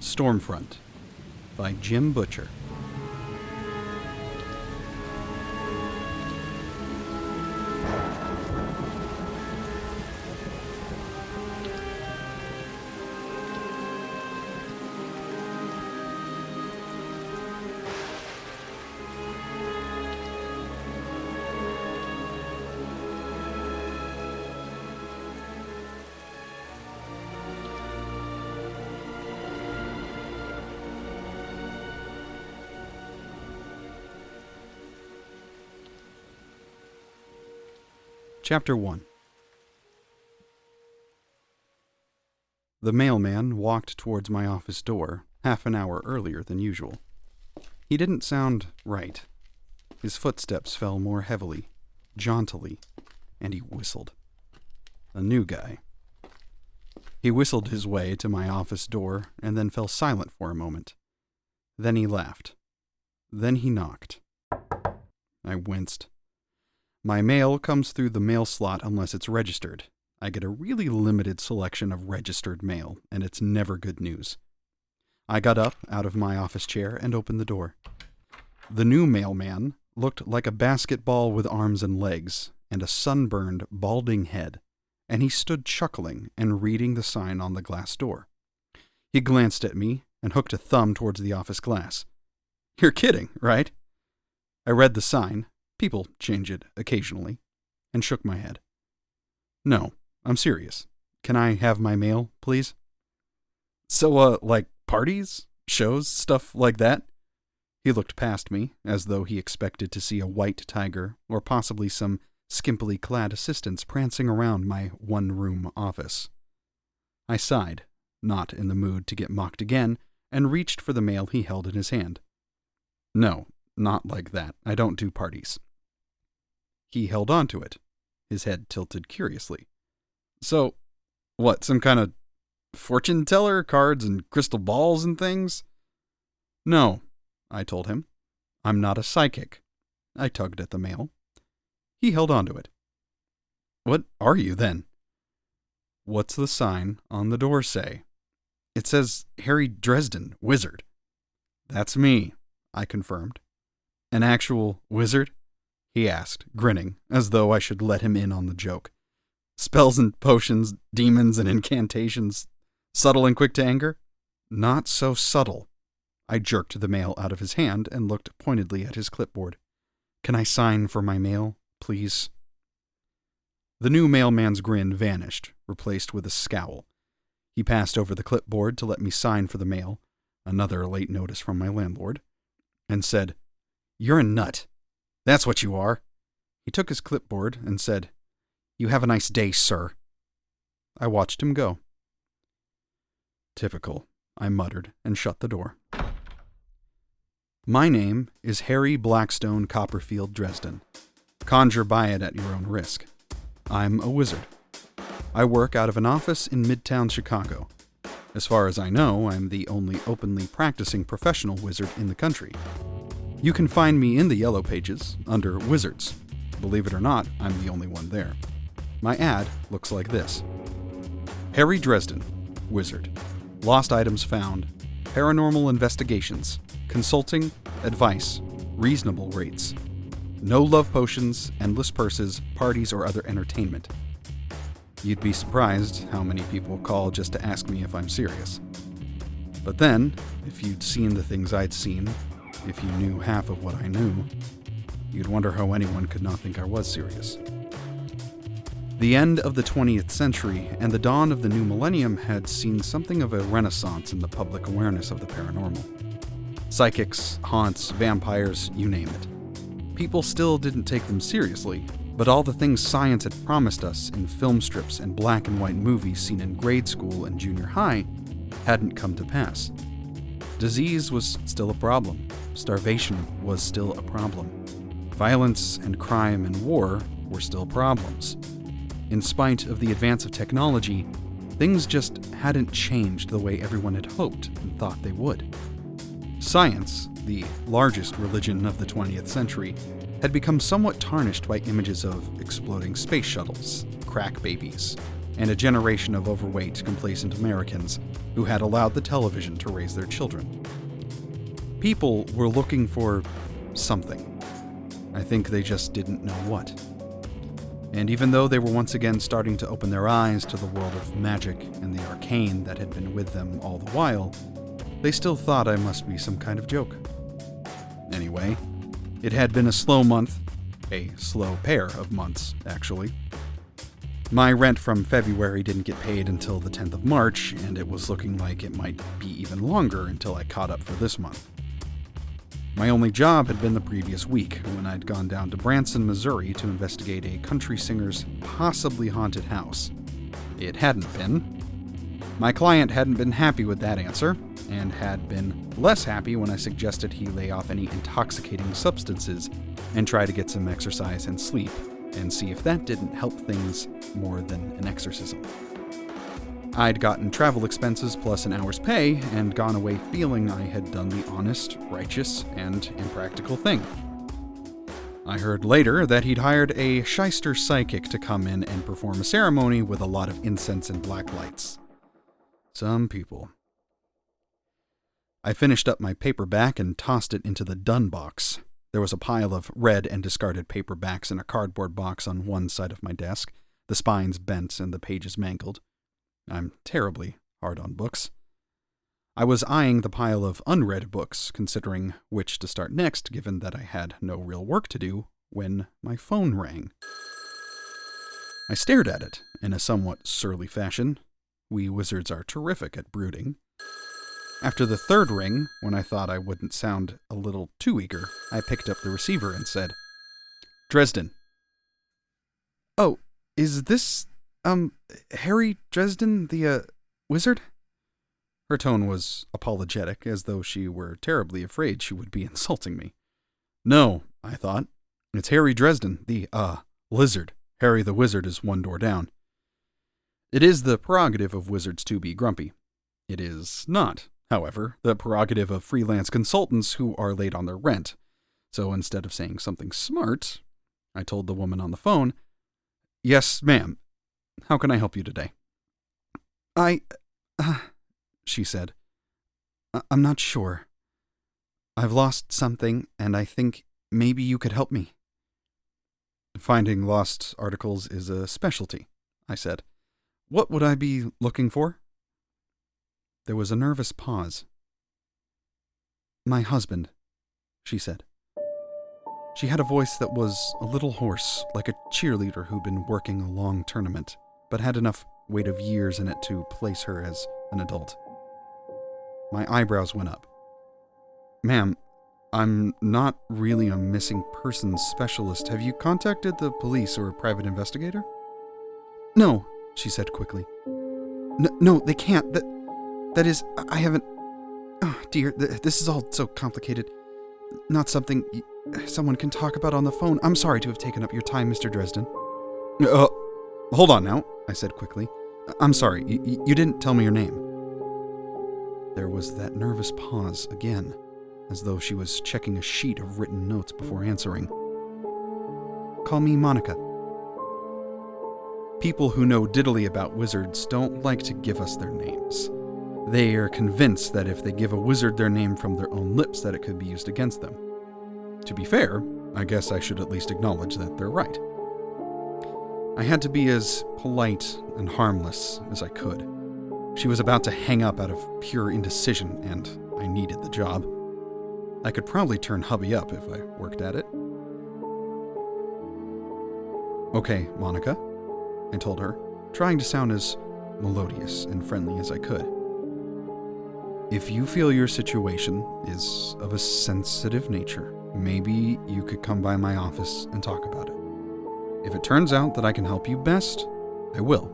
Stormfront by Jim Butcher. Chapter 1. The mailman walked towards my office door half an hour earlier than usual. He didn't sound right. His footsteps fell more heavily, jauntily, and he whistled. A new guy. He whistled his way to my office door and then fell silent for a moment. Then he laughed. Then he knocked. I winced. My mail comes through the mail slot unless it's registered. I get a really limited selection of registered mail, and it's never good news. I got up out of my office chair and opened the door. The new mailman looked like a basketball with arms and legs, and a sunburned, balding head, and he stood chuckling and reading the sign on the glass door. He glanced at me and hooked a thumb towards the office glass. "You're kidding, right?" I read the sign. People change it occasionally, and shook my head. "No, I'm serious. Can I have my mail, please?" "So, like parties, shows, stuff like that?" He looked past me, as though he expected to see a white tiger, or possibly some skimpily clad assistants prancing around my one-room office. I sighed, not in the mood to get mocked again, and reached for the mail he held in his hand. "No, not like that. I don't do parties." He held on to it, his head tilted curiously. "So, what, some kind of fortune teller, cards and crystal balls and things?" "No," I told him. "I'm not a psychic." I tugged at the mail. He held on to it. "What are you, then?" "What's the sign on the door say?" "It says Harry Dresden, wizard." "That's me," I confirmed. "An actual wizard?" he asked, grinning, as though I should let him in on the joke. "Spells and potions, demons and incantations, subtle and quick to anger?" "Not so subtle." I jerked the mail out of his hand and looked pointedly at his clipboard. "Can I sign for my mail, please?" The new mailman's grin vanished, replaced with a scowl. He passed over the clipboard to let me sign for the mail, another late notice from my landlord, and said, "You're a nut. That's what you are." He took his clipboard and said, "You have a nice day, sir." I watched him go. "Typical," I muttered and shut the door. My name is Harry Blackstone Copperfield Dresden. Conjure by it at your own risk. I'm a wizard. I work out of an office in Midtown Chicago. As far as I know, I'm the only openly practicing professional wizard in the country. You can find me in the Yellow Pages, under Wizards. Believe it or not, I'm the only one there. My ad looks like this. Harry Dresden, Wizard. Lost items found. Paranormal investigations. Consulting, advice, reasonable rates. No love potions, endless purses, parties, or other entertainment. You'd be surprised how many people call just to ask me if I'm serious. But then, if you'd seen the things I'd seen, if you knew half of what I knew, you'd wonder how anyone could not think I was serious. The end of the 20th century and the dawn of the new millennium had seen something of a renaissance in the public awareness of the paranormal. Psychics, haunts, vampires, you name it. People still didn't take them seriously, but all the things science had promised us in film strips and black and white movies seen in grade school and junior high hadn't come to pass. Disease was still a problem. Starvation was still a problem. Violence and crime and war were still problems. In spite of the advance of technology, things just hadn't changed the way everyone had hoped and thought they would. Science, the largest religion of the 20th century, had become somewhat tarnished by images of exploding space shuttles, crack babies, and a generation of overweight, complacent Americans who had allowed the television to raise their children. People were looking for something. I think they just didn't know what. And even though they were once again starting to open their eyes to the world of magic and the arcane that had been with them all the while, they still thought I must be some kind of joke. Anyway, it had been a slow month, a slow pair of months, actually. My rent from February didn't get paid until the 10th of March, and it was looking like it might be even longer until I caught up for this month. My only job had been the previous week, when I'd gone down to Branson, Missouri to investigate a country singer's possibly haunted house. It hadn't been. My client hadn't been happy with that answer, and had been less happy when I suggested he lay off any intoxicating substances and try to get some exercise and sleep, and see if that didn't help things more than an exorcism. I'd gotten travel expenses plus an hour's pay and gone away feeling I had done the honest, righteous, and impractical thing. I heard later that he'd hired a shyster psychic to come in and perform a ceremony with a lot of incense and black lights. Some people. I finished up my paperback and tossed it into the done box. There was a pile of red and discarded paperbacks in a cardboard box on one side of my desk, the spines bent and the pages mangled. I'm terribly hard on books. I was eyeing the pile of unread books, considering which to start next, given that I had no real work to do, when my phone rang. I stared at it in a somewhat surly fashion. We wizards are terrific at brooding. After the third ring, when I thought I wouldn't sound a little too eager, I picked up the receiver and said, "Dresden." "Oh, is this, Harry Dresden, the, wizard?" Her tone was apologetic, as though she were terribly afraid she would be insulting me. "No," I thought. "It's Harry Dresden, the, lizard. Harry the wizard is one door down." It is the prerogative of wizards to be grumpy. It is not, however, the prerogative of freelance consultants who are late on their rent. So instead of saying something smart, I told the woman on the phone, "Yes, ma'am. How can I help you today?" She said, "I'm not sure. I've lost something, and I think maybe you could help me." "Finding lost articles is a specialty," I said. "What would I be looking for?" There was a nervous pause. "My husband," she said. She had a voice that was a little hoarse, like a cheerleader who'd been working a long tournament, but had enough weight of years in it to place her as an adult. My eyebrows went up. "Ma'am, I'm not really a missing persons specialist. Have you contacted the police or a private investigator?" "No," she said quickly. No, they can't. That is, I haven't... Oh, dear, this is all so complicated. Not something someone can talk about on the phone. I'm sorry to have taken up your time, Mr. Dresden." Hold on now," I said quickly. "I'm sorry, you didn't tell me your name." There was that nervous pause again, as though she was checking a sheet of written notes before answering. "Call me Monica." People who know diddly about wizards don't like to give us their names. They are convinced that if they give a wizard their name from their own lips, that it could be used against them. To be fair, I guess I should at least acknowledge that they're right. I had to be as polite and harmless as I could. She was about to hang up out of pure indecision, and I needed the job. I could probably turn hubby up if I worked at it. "Okay, Monica," I told her, trying to sound as melodious and friendly as I could. "If you feel your situation is of a sensitive nature, maybe you could come by my office and talk about it. If it turns out that I can help you best, I will.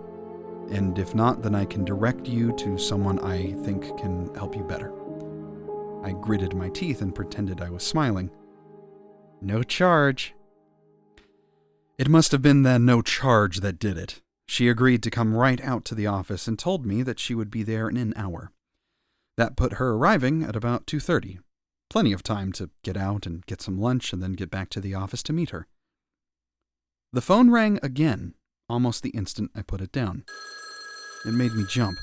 And if not, then I can direct you to someone I think can help you better." I gritted my teeth and pretended I was smiling. "No charge." It must have been the no charge that did it. She agreed to come right out to the office and told me that she would be there in an hour. That put her arriving at about 2:30. Plenty of time to get out and get some lunch and then get back to the office to meet her. The phone rang again, almost the instant I put it down. It made me jump.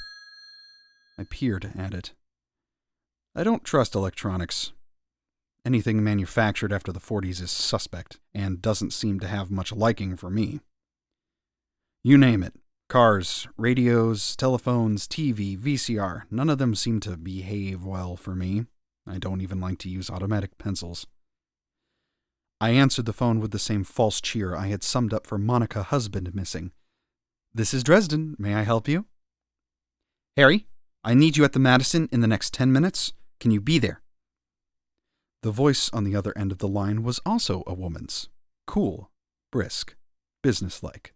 I peered at it. I don't trust electronics. Anything manufactured after the 40s is suspect, and doesn't seem to have much liking for me. You name it. Cars, radios, telephones, TV, VCR, none of them seem to behave well for me. I don't even like to use automatic pencils. I answered the phone with the same false cheer I had summed up for Monica husband missing. "This is Dresden. May I help you?" "Harry, I need you at the Madison in the next 10 minutes. Can you be there?" The voice on the other end of the line was also a woman's. Cool, brisk, businesslike.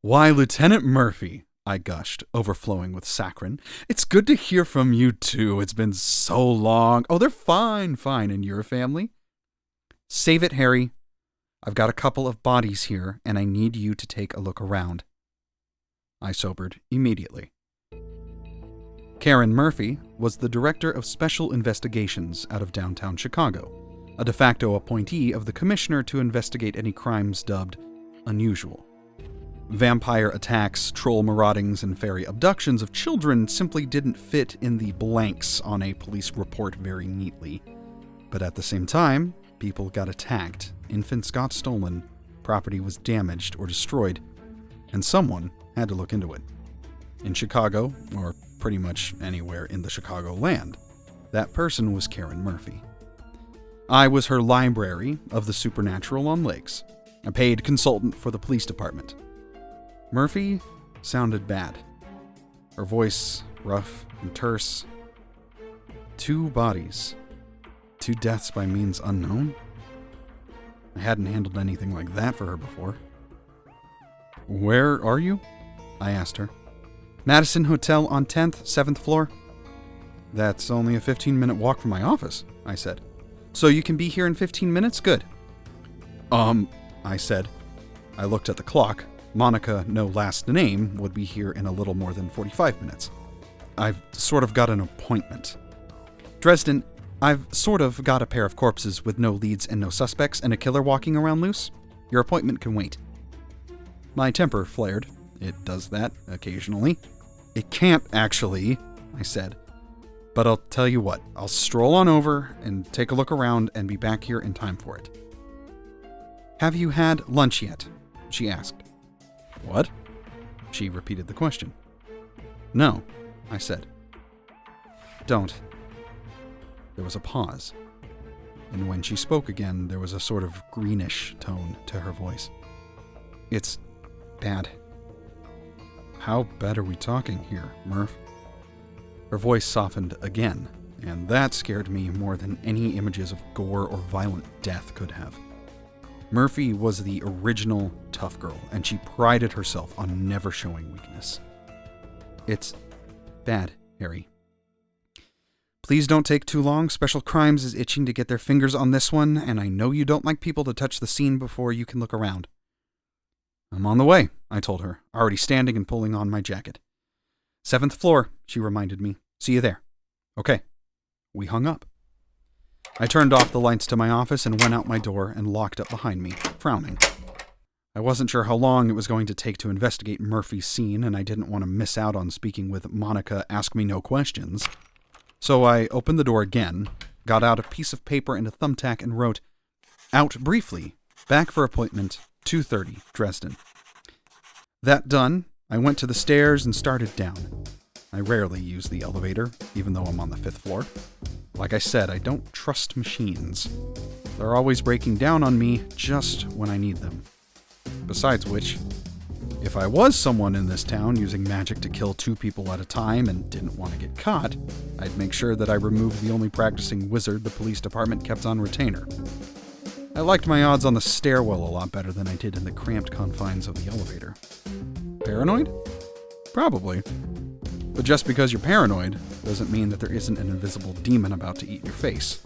"Why, Lieutenant Murphy," I gushed, overflowing with saccharine. "It's good to hear from you, too. It's been so long." "Oh, they're fine. And your family?" "Save it, Harry. I've got a couple of bodies here, and I need you to take a look around." I sobered immediately. Karen Murphy was the Director of Special Investigations out of downtown Chicago, a de facto appointee of the Commissioner to investigate any crimes dubbed unusual. Vampire attacks, troll maraudings, and fairy abductions of children simply didn't fit in the blanks on a police report very neatly. But at the same time, people got attacked, infants got stolen, property was damaged or destroyed, and someone had to look into it. In Chicago, or pretty much anywhere in the Chicagoland, that person was Karen Murphy. I was her library of the supernatural on lakes, a paid consultant for the police department. Murphy sounded bad. Her voice rough and terse. 2 bodies. 2 deaths by means unknown? I hadn't handled anything like that for her before. "Where are you?" I asked her. "Madison Hotel on 10th, 7th floor." "That's only a 15-minute walk from my office," I said. "So you can be here in 15 minutes? Good." I said. I looked at the clock. Monica, no last name, would be here in a little more than 45 minutes. "I've sort of got an appointment." "Dresden, I've sort of got a pair of corpses with no leads and no suspects and a killer walking around loose. Your appointment can wait." My temper flared. It does that occasionally. "It can't, actually," I said. "But I'll tell you what, I'll stroll on over and take a look around and be back here in time for it." "Have you had lunch yet?" she asked. "What?" She repeated the question. "No," I said. "Don't." There was a pause, and when she spoke again, there was a sort of greenish tone to her voice. "It's bad." "How bad are we talking here, Murph?" Her voice softened again, and that scared me more than any images of gore or violent death could have. Murphy was the original tough girl, and she prided herself on never showing weakness. "It's bad, Harry. Please don't take too long. Special Crimes is itching to get their fingers on this one, and I know you don't like people to touch the scene before you can look around." "I'm on the way," I told her, already standing and pulling on my jacket. "7th floor," she reminded me. "See you there." "Okay." We hung up. I turned off the lights to my office and went out my door and locked up behind me, frowning. I wasn't sure how long it was going to take to investigate Murphy's scene, and I didn't want to miss out on speaking with Monica Ask-Me-No-Questions. So I opened the door again, got out a piece of paper and a thumbtack and wrote, "Out briefly. Back for appointment, 2:30, Dresden." That done, I went to the stairs and started down. I rarely use the elevator, even though I'm on the 5th floor. Like I said, I don't trust machines. They're always breaking down on me just when I need them. Besides which, if I was someone in this town using magic to kill 2 people at a time and didn't want to get caught, I'd make sure that I removed the only practicing wizard the police department kept on retainer. I liked my odds on the stairwell a lot better than I did in the cramped confines of the elevator. Paranoid? Probably. But just because you're paranoid doesn't mean that there isn't an invisible demon about to eat your face.